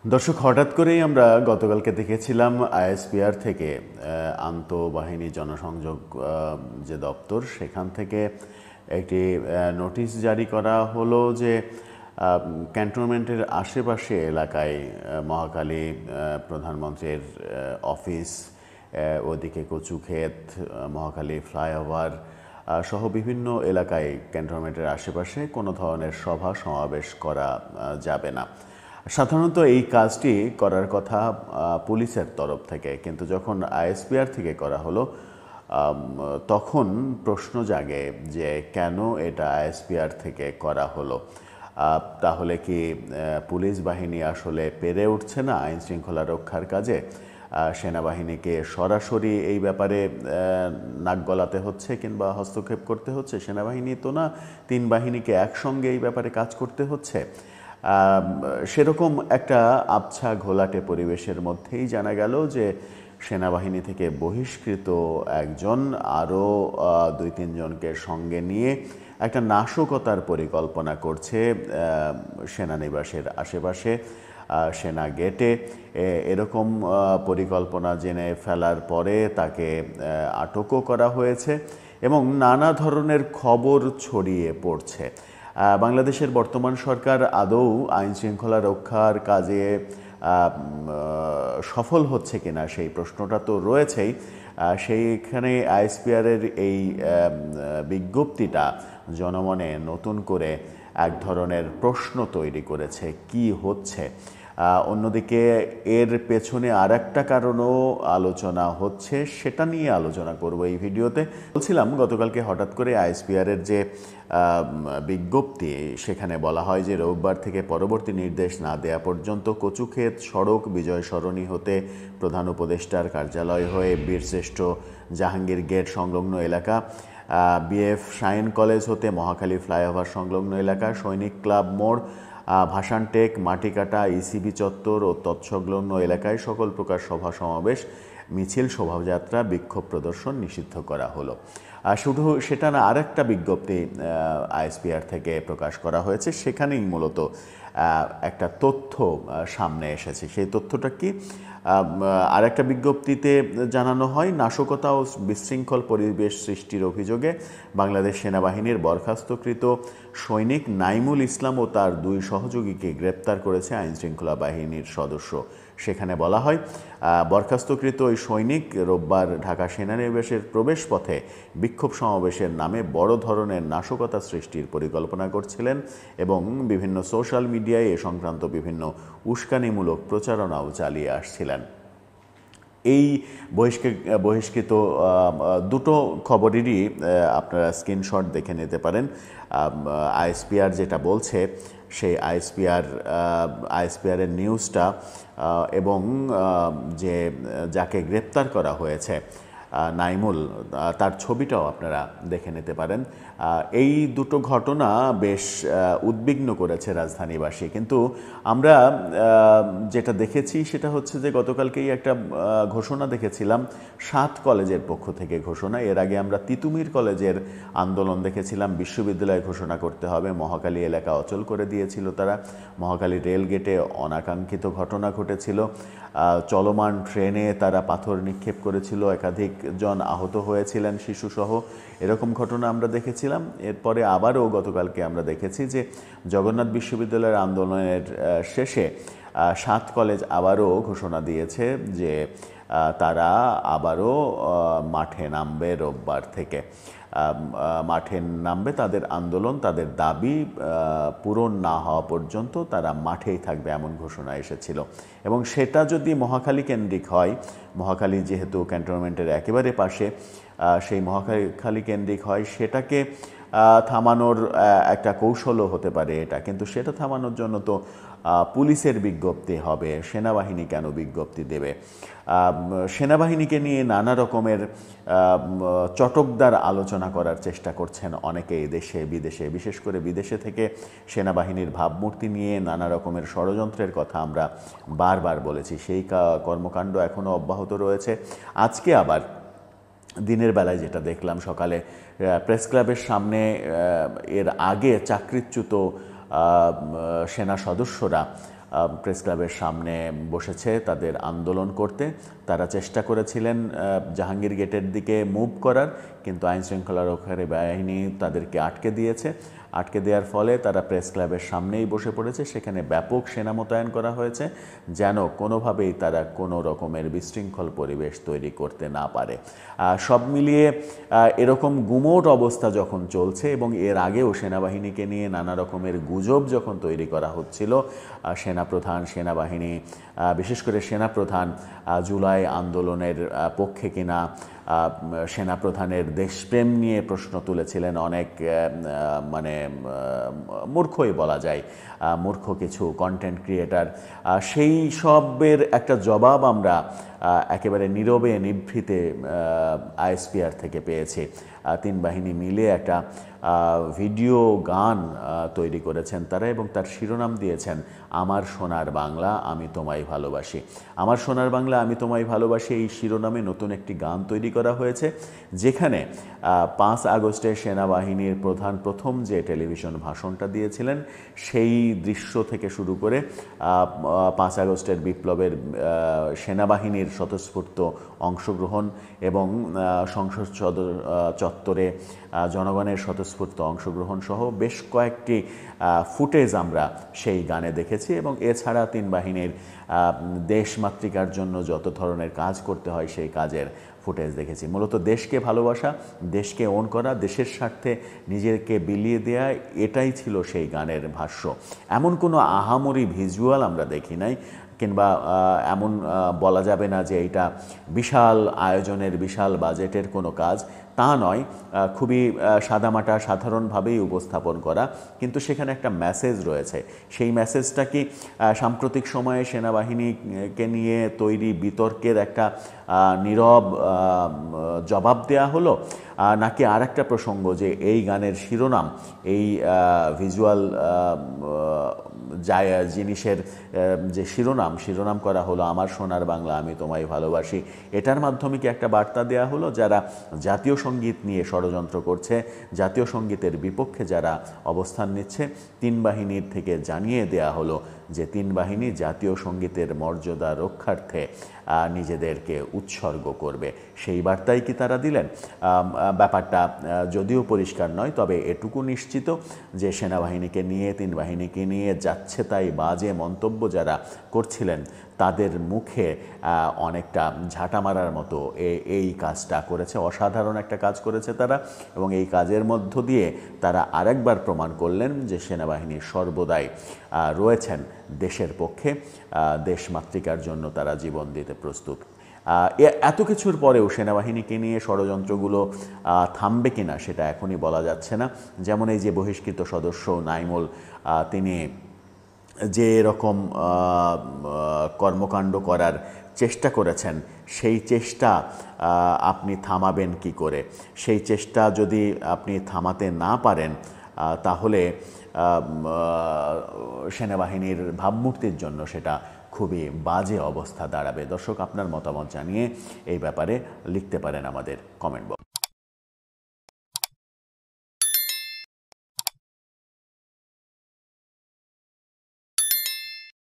দর্শক, হঠাৎ করেই আমরা গতকালকে দেখেছিলাম আইএসপিআর থেকে আন্তঃবাহিনী জনসংযোগ যে দপ্তর, সেখান থেকে একটি নোটিশ জারি করা হলো যে ক্যান্টনমেন্টের আশেপাশে এলাকায় মহাখালী প্রধানমন্ত্রীর অফিস, ওদিকে কচুক্ষেত, মহাখালী ফ্লাইওভার সহ বিভিন্ন এলাকায় ক্যান্টনমেন্টের আশেপাশে কোনো ধরনের সভা সমাবেশ করা যাবে না। সাধারণত এই কাজটি করার কথা পুলিশের তরফ থেকে, কিন্তু যখন আইএসপিআর থেকে করা হলো তখন প্রশ্ন জাগে যে কেন এটা আইএসপিআর থেকে করা হলো। তাহলে কি পুলিশ বাহিনী আসলে পেরে উঠছে না আইন শৃঙ্খলা রক্ষার কাজে? সেনাবাহিনীকে সরাসরি এই ব্যাপারে নাক গলাতে হচ্ছে কিংবা হস্তক্ষেপ করতে হচ্ছে? সেনাবাহিনী তো না, তিন বাহিনীকে একসঙ্গে এই ব্যাপারে কাজ করতে হচ্ছে। সেরকম একটা আবছা ঘোলাটে পরিবেশের মধ্যেই জানা গেল যে সেনাবাহিনী থেকে বহিষ্কৃত একজন আরও ২-৩ জনকে সঙ্গে নিয়ে একটা নাশকতার পরিকল্পনা করছে সেনানিবাসের আশেপাশে, সেনা গেটে। এরকম পরিকল্পনা জেনে ফেলার পরে তাকে আটকও করা হয়েছে এবং নানা ধরনের খবর ছড়িয়ে পড়ছে। বাংলাদেশের বর্তমান সরকার আদৌ আইন শৃঙ্খলা রক্ষার কাজে সফল হচ্ছে কিনা সেই প্রশ্নটা তো রয়েছেই। সেইখানে আইএসপিআরের এই বিজ্ঞপ্তিটা জনমনে নতুন করে এক ধরনের প্রশ্ন তৈরি করেছে, কি হচ্ছে। অন্যদিকে এর পেছনে আর একটা কারণও আলোচনা হচ্ছে, সেটা নিয়ে আলোচনা করব এই ভিডিওতে। বলছিলাম, গতকালকে হঠাৎ করে আইএসপিআরের যে বিজ্ঞপ্তি, সেখানে বলা হয় যে রোববার থেকে পরবর্তী নির্দেশ না দেয়া পর্যন্ত কচুক্ষেত সড়ক বিজয় সরণি হতে প্রধান উপদেষ্টার কার্যালয় হয়ে বীরশ্রেষ্ঠ জাহাঙ্গীর গেট সংলগ্ন এলাকা, বিএফ শাইন কলেজ হতে মহাখালী ফ্লাইওভার সংলগ্ন এলাকা, সৈনিক ক্লাব মোড়, ভাসানটেক, মাটিকাটা, ইসিবি চত্বর ও তৎসংলগ্ন এলাকায় সকল প্রকার সভা সমাবেশ, মিছিল, শোভাযাত্রা, বিক্ষোভ প্রদর্শন নিষিদ্ধ করা হলো। শুধু সেটা না, আরেকটা বিজ্ঞপ্তি আইএসপিআর থেকে প্রকাশ করা হয়েছে। সেখানেই মূলত একটা তথ্য সামনে এসেছে। সেই তথ্যটা কি? আরেকটা বিজ্ঞপ্তিতে জানানো হয়, নাশকতা ও বিশৃঙ্খল পরিবেশ সৃষ্টির অভিযোগে বাংলাদেশ সেনাবাহিনীর বরখাস্তকৃত সৈনিক নাইমুল ইসলাম ও তার 2 সহযোগীকে গ্রেপ্তার করেছে আইনশৃঙ্খলা বাহিনীর সদস্য। সেখানে বলা হয়, বরখাস্তকৃত ওই সৈনিক রোববার ঢাকা সেনানিবাসের প্রবেশপথে বিক্ষোভ সমাবেশের নামে বড় ধরনের নাশকতা সৃষ্টির পরিকল্পনা করছিলেন এবং বিভিন্ন সোশ্যাল মিডিয়ায় এ সংক্রান্ত বিভিন্ন উস্কানিমূলক প্রচারণাও চালিয়ে আসছিলেন। এই বহিষ্কৃত দুটো খবরেরই আপনারা স্ক্রিনশট দেখে নিতে পারেন। আইএসপিআর যেটা বলছে, সেই আইএসপিআরের নিউজটা এবং যে যাকে গ্রেপ্তার করা হয়েছে নাইমুল, তার ছবিটাও আপনারা দেখে নিতে পারেন। এই দুটো ঘটনা বেশ উদ্বিগ্ন করেছে রাজধানীবাসী। কিন্তু আমরা যেটা দেখেছি সেটা হচ্ছে যে গতকালকেই একটা ঘোষণা দেখেছিলাম 7 কলেজের পক্ষ থেকে ঘোষণা। এর আগে আমরা তিতুমির কলেজের আন্দোলন দেখেছিলাম, বিশ্ববিদ্যালয় ঘোষণা করতে হবে। মহাখালী এলাকা অচল করে দিয়েছিল তারা। মহাখালী রেলগেটে অনাকাঙ্ক্ষিত ঘটনা ঘটেছিল। চলমান ট্রেনে তারা পাথর নিক্ষেপ করেছিল, একাধিক জন আহত হয়েছিলেন, শিশুসহ। এরকম ঘটনা আমরা দেখেছিলাম। এরপরে আবারও গতকালকে আমরা দেখেছি যে জগন্নাথ বিশ্ববিদ্যালয়ের আন্দোলনের শেষে 7 কলেজ আবারও ঘোষণা দিয়েছে যে তারা আবারও মাঠে নামবে রোববার থেকে। মাঠে নামবে, তাদের আন্দোলন, তাদের দাবি পূরণ না হওয়া পর্যন্ত তারা মাঠেই থাকবে, এমন ঘোষণা এসেছিল। এবং সেটা যদি মহাখালী কেন্দ্রিক হয়, মহাখালী যেহেতু ক্যান্টনমেন্টের একেবারে পাশে, সেই মহাখালী কেন্দ্রিক হয়, সেটাকে থামানোর একটা কৌশলও হতে পারে এটা। কিন্তু সেটা থামানোর জন্য তো পুলিশের বিজ্ঞপ্তি হবে, সেনাবাহিনী কেন বিজ্ঞপ্তি দেবে? সেনাবাহিনীকে নিয়ে নানা রকমের চটকদার আলোচনা করার চেষ্টা করছেন অনেকেই, দেশে বিদেশে। বিশেষ করে বিদেশে থেকে সেনাবাহিনীর ভাবমূর্তি নিয়ে নানা রকমের ষড়যন্ত্রের কথা আমরা বারবার বলেছি। সেই কর্মকাণ্ড এখনও অব্যাহত রয়েছে। আজকে আবার দিনের বেলায় যেটা দেখলাম, সকালে প্রেস ক্লাবের সামনে এর আগে চাকরিচ্যুত সেনা সদস্যরা প্রেস ক্লাবের সামনে বসেছে তাদের আন্দোলন করতে। তারা চেষ্টা করেছিলেন জাহাঙ্গীর গেটের দিকে মুভ করার, কিন্তু আইনশৃঙ্খলা রক্ষাকারী বাহিনী তাদেরকে আটকে দিয়েছে। আটকে দেওয়ার ফলে তারা প্রেস ক্লাবের সামনেই বসে পড়েছে। সেখানে ব্যাপক সেনা মোতায়েন করা হয়েছে যেন কোনোভাবেই তারা কোনো রকমের বিশৃঙ্খল পরিবেশ তৈরি করতে না পারে। সব মিলিয়ে এরকম গুমোট অবস্থা যখন চলছে এবং এর আগেও সেনাবাহিনীকে নিয়ে নানা রকমের গুজব যখন তৈরি করা হচ্ছিল, সেনাপ্রধান, সেনাবাহিনী, বিশেষ করে সেনাপ্রধান জুলাই আন্দোলনের পক্ষে কিনা, সেনাপ্রধানের দেশপ্রেম নিয়ে প্রশ্ন তুলেছিলেন অনেক, মানে মূর্খই বলা যায়, মূর্খ কিছু কন্টেন্ট ক্রিয়েটার। সেই সবের একটা জবাব আমরা একেবারে নীরবে নিভৃতে আইএসপিআর থেকে পেয়েছি। তিন বাহিনী মিলে একটা ভিডিও গান তৈরি করেছেন তারা এবং তার শিরোনাম দিয়েছেন আমার সোনার বাংলা আমি তোমায় ভালোবাসি। আমার সোনার বাংলা আমি তোমায় ভালোবাসি এই শিরোনামে নতুন একটি গান তৈরি করা হয়েছে, যেখানে 5 আগস্টে সেনাবাহিনীর প্রধান প্রথম যে টেলিভিশন ভাষণটা দিয়েছিলেন সেই দৃশ্য থেকে শুরু করে 5 আগস্টের বিপ্লবের সেনাবাহিনীর স্বতঃস্ফূর্ত অংশগ্রহণ এবং সংসদ চত্বরে জনগণের স্বতঃস্ফূর্ত অংশগ্রহণ সহ বেশ কয়েকটি ফুটেজ আমরা সেই গানে দেখেছি। এবং এছাড়া তিন বাহিনীর দেশমাতৃকার জন্য যত ধরনের কাজ করতে হয় সেই কাজের ফুটেজ দেখেছি। মূলত দেশকে ভালোবাসা, দেশকে ওন করা, দেশের স্বার্থে নিজেকে বিলিয়ে দেয়া, এটাই ছিল সেই গানের ভাষ্য। এমন কোনো আহামরি ভিজুয়াল আমরা দেখি নাই, কিংবা এমন বলা যাবে না যে এটা বিশাল আয়োজনের, বিশাল বাজেটের কোনো কাজ, তা নয়। খুবই সাদামাটা সাধারণভাবেই উপস্থাপন করা, কিন্তু সেখানে একটা মেসেজ রয়েছে। সেই মেসেজটা কি সাম্প্রতিক সময়ে সেনাবাহিনীকে নিয়ে তৈরি বিতর্কের একটা নীরব জবাব দেয়া হলো, নাকি আর একটা প্রসঙ্গ যে এই গানের শিরোনাম, এই ভিজুয়াল জিনিসের যে শিরোনাম করা হলো আমার সোনার বাংলা আমি তোমায় ভালোবাসি, এটার মাধ্যমে কি একটা বার্তা দেয়া হলো যারা জাতীয় সঙ্গীত নিয়ে ষড়যন্ত্র করছে, জাতীয় সঙ্গীতের বিপক্ষে যারা অবস্থান নিচ্ছে, তিন বাহিনীর থেকে জানিয়ে দেয়া হলো যে তিন বাহিনী জাতীয় সঙ্গীতের মর্যাদা রক্ষার্থে নিজেদেরকে উৎসর্গ করবে। সেই বার্তাই কি তারা দিলেন? ব্যাপারটা যদিও পরিষ্কার নয়, তবে এটুকু নিশ্চিত যে সেনাবাহিনীকে নিয়ে, তিন বাহিনীকে নিয়ে যাচ্ছে তাই বাজে মন্তব্য যারা করছিলেন তাদের মুখে অনেকটা ঝাঁটা মারার মতো এই কাজটা করেছে। অসাধারণ একটা কাজ করেছে তারা, এবং এই কাজের মধ্য দিয়ে তারা আরেকবার প্রমাণ করলেন যে সেনাবাহিনী সর্বদাই রয়েছেন দেশের পক্ষে, দেশমাতৃকার জন্য তারা জীবন দিতে প্রস্তুত। এত কিছুর পরেও সেনাবাহিনীকে নিয়ে ষড়যন্ত্রগুলো থামবে কিনা সেটা এখনই বলা যাচ্ছে না। যেমন এই যে বহিষ্কৃত সদস্য নাইমুল, তিনি যে এরকম কর্মকাণ্ড করার চেষ্টা করেছেন, সেই চেষ্টা আপনি থামাবেন কি করে? সেই চেষ্টা যদি আপনি থামাতে না পারেন তাহলে সেনাবাহিনীর ভাবমূর্তির জন্য সেটা খুবই বাজে অবস্থা দাঁড়াবে। দর্শক, আপনার মতামত জানিয়ে এই ব্যাপারে লিখতে পারেন আমাদের কমেন্ট বক্সে।